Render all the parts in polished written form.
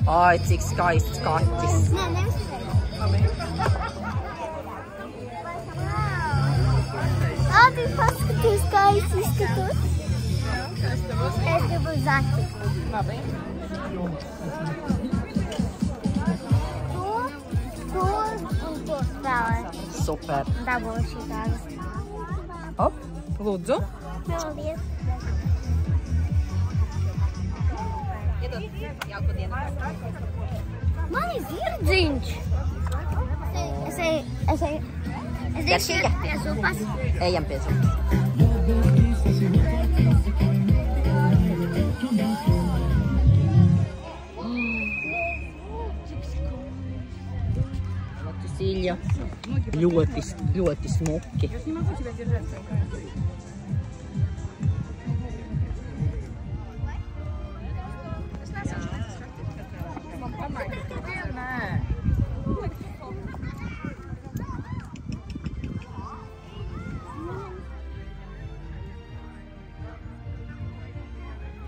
Ai, cik skaists kaķis. Labi, paskatīs, kā es izskatos. Es gribu zaķi. Labi. To un to spēlēt. Super. Dabūšu tādu. Hop, lūdzu. Paldies. Man ir zirdziņš. Es eju pie zupas. Ejam pie zupas. Silja. Ļoti smuki.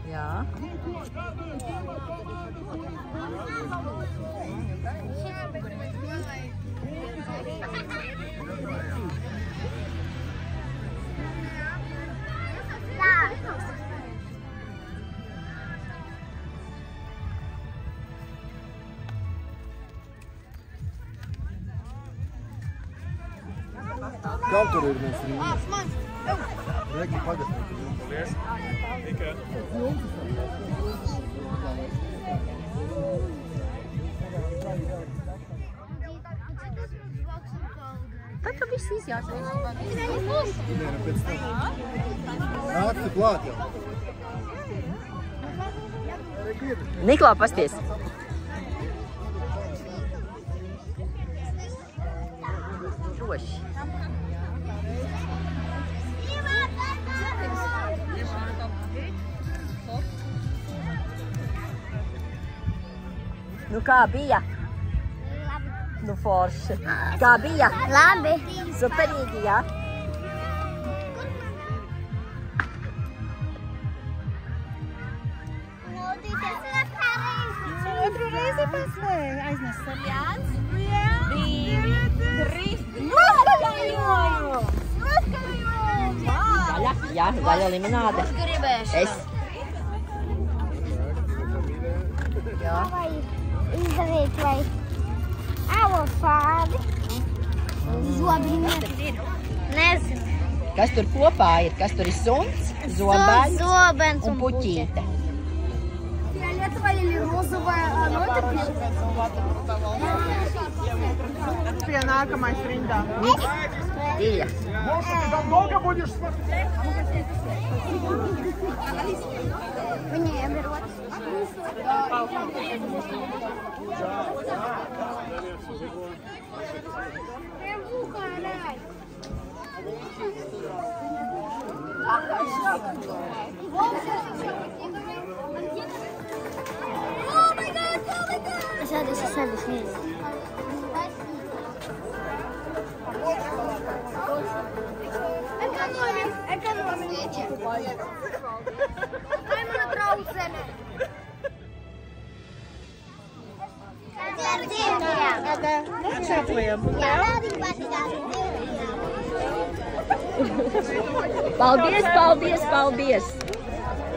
Jā. Kam tur ir mēs rīņas? Regi, pagad. Paldies. Tikai. Tad tu viss izjāsies. Nē, pēc tam. Nāc tu klāt jau. Niklā, pasties. Droši. Nu kā bija? Nu forši. Kā bija? Labi. Superīgi, jā? Otru reizi paspēja aiznest ar Jāns. 2, 3. Noskaņoju! Zaļa, jā, zaļa limonāde. Es. Jā. Vai izdarīt, vai avofādi. Zobiņa. Nezinu. Kas tur kopā ir? Kas tur ir suns, zobaņs Zobens un puķīte? Фиолетовая или розовая, оно это пишет. Pie nākamais rindā. Ilja. Может, ты там долго будешь смотреть? Viņiem ir otrs. Садись. Экономим. Аймана трауцене. Paldies! Tā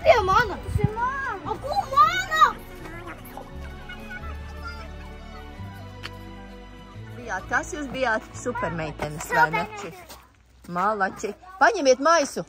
bija mana! Tas ir mana! Ko mana? Tas jūs bijāt supermeitenes, vai ne? Malači. Paņemiet maisu!